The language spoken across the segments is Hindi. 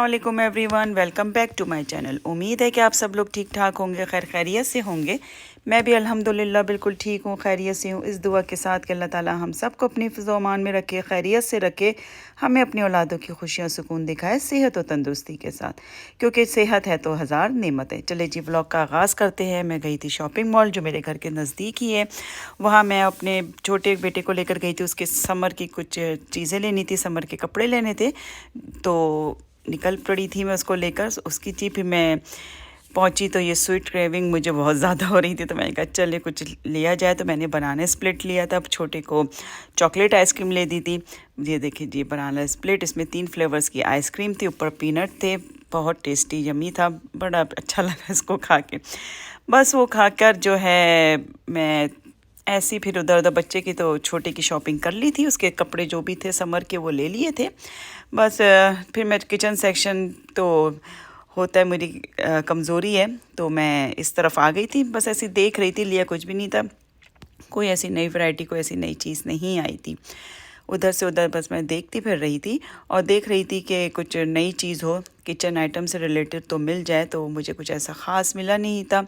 अस्सलाम everyone, welcome back to my channel. उम्मीद है कि आप सब लोग ठीक ठाक होंगे, खैर खैरियत से होंगे। मैं भी अल्हम्दुलिल्लाह बिल्कुल ठीक हूँ, खैरियत से हूँ। इस दुआ के साथ कि अल्लाह ताला हम सबको अपनी फ़िज़ो-अमान में रखे, खैरियत से रखे, हमें अपनी औलादों की खुशियाँ सुकून दिखाए, सेहत और तंदुरुस्ती के साथ, क्योंकि सेहत है तो हज़ार नेमत है। चले जी, व्लॉग का आगाज़ करते हैं। मैं गई थी शॉपिंग मॉल जो मेरे घर के नज़दीक ही है। वहाँ मैं अपने छोटे बेटे को लेकर गई थी, उसके समर की कुछ चीज़ें लेनी थी, समर के कपड़े लेने थे, तो निकल पड़ी थी मैं उसको लेकर। उसकी थी, फिर मैं पहुंची तो ये स्वीट क्रेविंग मुझे बहुत ज़्यादा हो रही थी, तो मैंने कहा चलिए कुछ लिया जाए। तो मैंने बनाना स्प्लिट लिया था, छोटे को चॉकलेट आइसक्रीम ले दी थी। ये देखिए जी, बनाना स्प्लिट, इसमें 3 फ्लेवर्स की आइसक्रीम थी, ऊपर पीनट थे, बहुत टेस्टी यमी था, बड़ा अच्छा लगा इसको खा के। बस वो खाकर जो है मैं ऐसी फिर उधर उधर बच्चे की तो छोटे की शॉपिंग कर ली थी, उसके कपड़े जो भी थे समर के वो ले लिए थे। बस फिर मैं किचन सेक्शन तो होता है मेरी कमज़ोरी है, तो मैं इस तरफ आ गई थी। बस ऐसी देख रही थी, लिया कुछ भी नहीं था, कोई ऐसी नई वैरायटी, कोई ऐसी नई चीज़ नहीं आई थी। उधर से उधर बस मैं देखती फिर रही थी और देख रही थी कि कुछ नई चीज़ हो किचन आइटम से रिलेटेड तो मिल जाए, तो मुझे कुछ ऐसा ख़ास मिला नहीं था।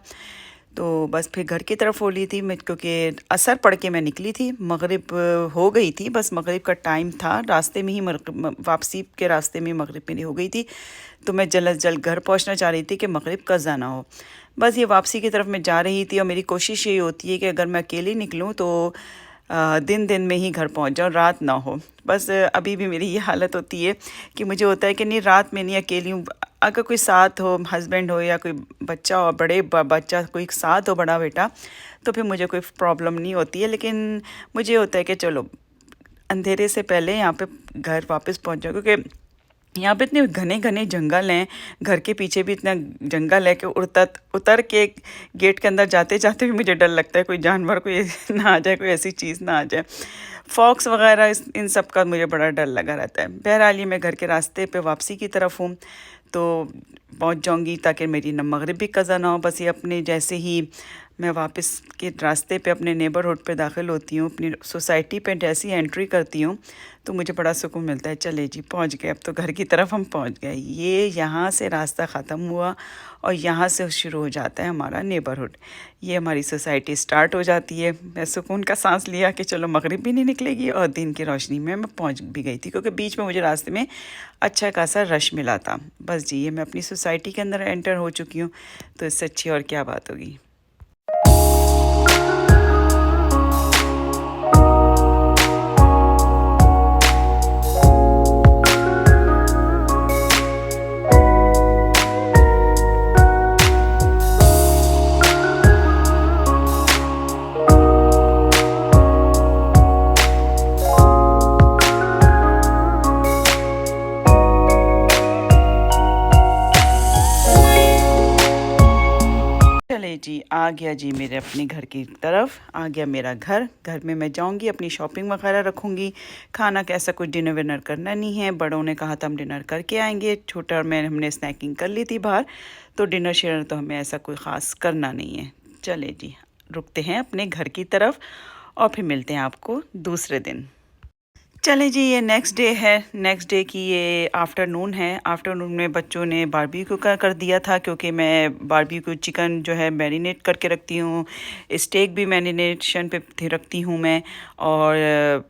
तो बस फिर घर की तरफ हो ली थी मैं, क्योंकि असर पड़ के मैं निकली थी, मगरिब हो गई थी, बस मगरिब का टाइम था, रास्ते में ही वापसी के रास्ते में मगरिब मेरी हो गई थी। तो मैं जल्द जल्द घर पहुंचना चाह रही थी कि मगरिब कज़ा ना हो। बस ये वापसी की तरफ मैं जा रही थी और मेरी कोशिश यही होती है कि अगर मैं अकेली निकलूं तो दिन दिन में ही घर पहुंच जाऊं, रात ना हो। बस अभी भी मेरी ये हालत होती है कि मुझे होता है कि नहीं, रात में नहीं, अकेली हूँ। अगर कोई साथ हो, हस्बैंड हो या कोई बच्चा हो, बड़े बच्चा कोई साथ हो, बड़ा बेटा, तो फिर मुझे कोई प्रॉब्लम नहीं होती है। लेकिन मुझे होता है कि चलो अंधेरे से पहले यहाँ पे घर वापस पहुँच जाओ, क्योंकि यहाँ पे इतने घने घने जंगल हैं, घर के पीछे भी इतना जंगल है कि उतर के गेट के अंदर जाते जाते भी मुझे डर लगता है कोई जानवर कोई ना आ जाए, कोई ऐसी चीज़ ना आ जाए, फॉक्स वगैरह, इन सब का मुझे बड़ा डर लगा रहता है। बहरहाल ये मैं घर के रास्ते पे वापसी की तरफ हूँ, तो पहुँच जाऊँगी ताकि मेरी न मगरिब भी कज़ा ना हो। बस ये अपने जैसे ही मैं वापस के रास्ते पे अपने नेबरहुड पे दाखिल होती हूँ, अपनी सोसाइटी पे जैसी एंट्री करती हूँ, तो मुझे बड़ा सुकून मिलता है। चले जी, पहुँच गए, अब तो घर की तरफ हम पहुँच गए। ये यहाँ से रास्ता ख़त्म हुआ और यहाँ से शुरू हो जाता है हमारा नेबरहुड। ये हमारी सोसाइटी स्टार्ट हो जाती है। मैं सुकून का सांस लिया कि चलो मगरिब भी नहीं निकलेगी और दिन की रोशनी में मैं पहुँच भी गई थी, क्योंकि बीच में मुझे रास्ते में अच्छा खासा रश मिला था। बस जी, ये मैं अपनी सोसाइटी के अंदर एंटर हो चुकी हूँ, तो इससे अच्छी और क्या बात होगी। चले जी, आ गया जी मेरे अपने घर की तरफ, आ गया मेरा घर। घर में मैं जाऊंगी, अपनी शॉपिंग वगैरह रखूंगी। खाना कैसा कुछ डिनर विनर करना नहीं है, बड़ों ने कहा था हम डिनर करके आएंगे, छोटा और मैं हमने स्नैकिंग कर ली थी बाहर, तो डिनर शेयर तो हमें ऐसा कोई ख़ास करना नहीं है। चले जी, रुकते हैं अपने घर की तरफ और फिर मिलते हैं आपको दूसरे दिन। चलें जी, ये नेक्स्ट डे है। नेक्स्ट डे की ये आफ्टरनून है। आफ्टरनून में बच्चों ने बारबेक्यू का कर दिया था, क्योंकि मैं बारबेक्यू चिकन जो है मैरिनेट करके रखती हूँ, स्टेक भी मैरिनेशन पे रखती हूँ मैं, और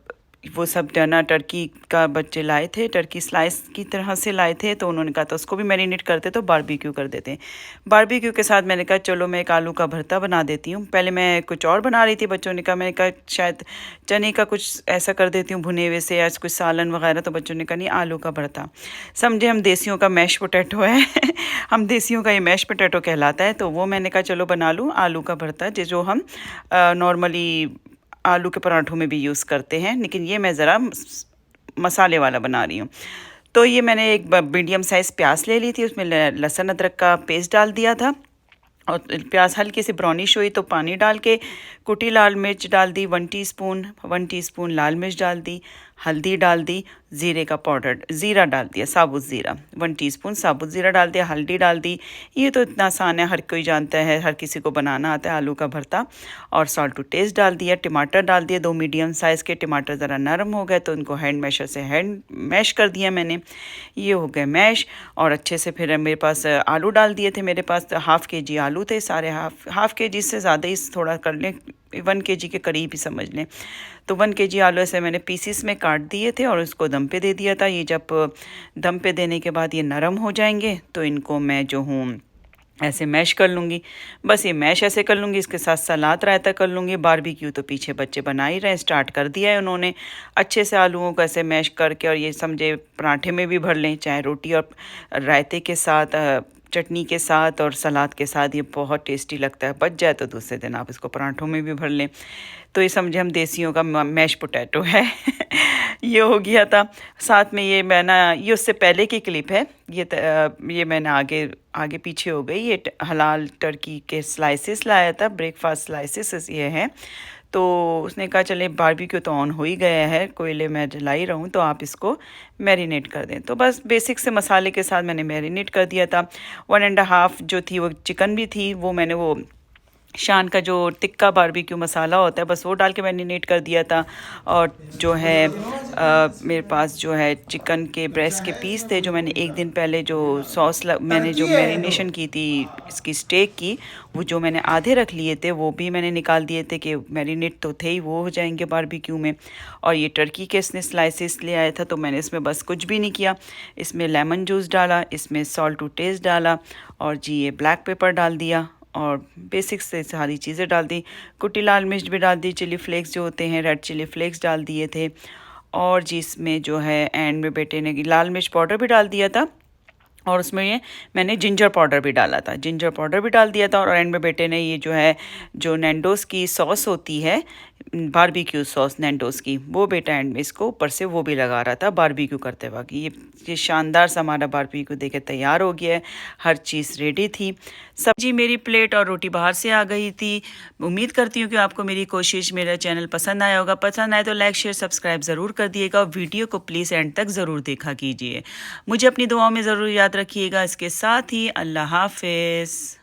वो सब डना टर्की का बच्चे लाए थे, टर्की स्लाइस की तरह से लाए थे, तो उन्होंने कहा था उसको भी मैरिनेट करते तो बारबेक्यू कर देते हैं। बारबेक्यू के साथ मैंने कहा चलो मैं एक आलू का भरता बना देती हूँ। पहले मैं कुछ और बना रही थी, बच्चों ने कहा, मैंने कहा शायद चने का कुछ ऐसा कर देती हूँ भुने हुए से, या कुछ सालन वगैरह, तो बच्चों ने कहा नहीं, आलू का भरता। समझे हम देसियों का मैश पोटैटो है हम देसियों का ये मैश पोटैटो कहलाता है, तो वो मैंने कहा चलो बना लूँ आलू का भरता, जो हम नॉर्मली आलू के पराठों में भी यूज़ करते हैं, लेकिन ये मैं ज़रा मसाले वाला बना रही हूँ। तो ये मैंने एक मीडियम साइज़ प्याज ले ली थी, उसमें लहसुन अदरक का पेस्ट डाल दिया था, और प्याज हल्की सी ब्राउनिश हुई तो पानी डाल के कुटी लाल मिर्च डाल दी, 1 टीस्पून लाल मिर्च डाल दी, हल्दी डाल दी, ज़ीरे का पाउडर, ज़ीरा डाल दिया, साबुत ज़ीरा 1 टीस्पून साबुत ज़ीरा डाल दिया, हल्दी डाल दी। ये तो इतना आसान है, हर कोई जानता है, हर किसी को बनाना आता है आलू का भरता। और सॉल्ट टू टेस्ट डाल दिया, टमाटर डाल दिया, 2 मीडियम साइज़ के टमाटर ज़रा नरम हो गए तो उनको हैंड मैशर से हैंड मैश कर दिया मैंने। ये हो गए मैश। और अच्छे से फिर मेरे पास आलू डाल दिए थे, मेरे पास हाफ़ kg आलू थे सारे, हाफ़ kg से ज़्यादा ही थोड़ा कर लें, 1 kg के करीब ही समझ लें। तो 1 kg आलू ऐसे मैंने पीसीस में काट दिए थे और उसको दम पे दे दिया था। ये जब दम पे देने के बाद ये नरम हो जाएंगे तो इनको मैं जो हूँ ऐसे मैश कर लूँगी। बस ये मैश ऐसे कर लूँगी, इसके साथ सलाद रायता कर लूँगी। बारबेक्यू तो पीछे बच्चे बना ही रहे हैं, स्टार्ट कर दिया है उन्होंने। अच्छे से आलूओं को ऐसे मैश करके, और ये समझे पराठे में भी भर लें, चाहे रोटी और रायते के साथ, चटनी के साथ और सलाद के साथ, ये बहुत टेस्टी लगता है। बच जाए तो दूसरे दिन आप इसको पराठों में भी भर लें। तो ये समझे हम देसियों का मैश पोटैटो है। ये हो गया था। साथ में ये मैं ना, ये उससे पहले की क्लिप है, ये मैंने आगे पीछे हो गई। ये हलाल टर्की के स्लाइसेस लाया था, ब्रेकफास्ट स्लाइसेस ये हैं। तो उसने कहा चले बारबेक्यू तो ऑन हो ही गया है, कोयले में जला ही रहूँ, तो आप इसको मैरिनेट कर दें। तो बस बेसिक से मसाले के साथ मैंने मैरिनेट कर दिया था। 1.5 जो थी वो चिकन भी थी, वो मैंने वो शान का जो टिक्का बारबेक्यू मसाला होता है, बस वो डाल के मैरिनेट कर दिया था। और जो है मेरे पास जो है चिकन के ब्रेस्ट के पीस थे, जो मैंने एक दिन पहले जो मैंने जो मैरिनेशन की थी इसकी स्टेक की, वो जो मैंने आधे रख लिए थे वो भी मैंने निकाल दिए थे कि मैरिनेट तो थे ही, वो हो जाएंगे बारबेक्यू में। और ये टर्की के इसने स्लाइसेस ले आया था, तो मैंने इसमें बस कुछ भी नहीं किया। इसमें लेमन जूस डाला, इसमें सॉल्ट टू टेस्ट डाला, और जी ये ब्लैक पेपर डाल दिया, और बेसिक से सारी चीज़ें डाल दी। कुटी लाल मिर्च भी डाल दी, चिली फ्लेक्स जो होते हैं, रेड चिली फ्लेक्स डाल दिए थे। और जिसमें जो है एंड में बेटे ने लाल मिर्च पाउडर भी डाल दिया था, और उसमें ये मैंने जिंजर पाउडर भी डाला था, जिंजर पाउडर भी डाल दिया था। और एंड में बेटे ने ये जो है, जो नैंडोज़ की सॉस होती है, बारबेक्यू सॉस नैंडोज़ की, वो बेटा एंड में इसको ऊपर से वो भी लगा रहा था बारबेक्यू करते वक्त। ये शानदार सा हमारा बारबेक्यू देखे तैयार हो गया है, हर चीज़ रेडी थी। सब्जी मेरी प्लेट और रोटी बाहर से आ गई थी। उम्मीद करती हूँ कि आपको मेरी कोशिश, मेरा चैनल पसंद आया होगा। पसंद आए तो लाइक शेयर सब्सक्राइब ज़रूर कर दिएगा, और वीडियो को प्लीज़ एंड तक ज़रूर देखा कीजिए। मुझे अपनी दुआओं में ज़रूर याद रखिएगा। इसके साथ ही अल्लाह हाफ़िज़।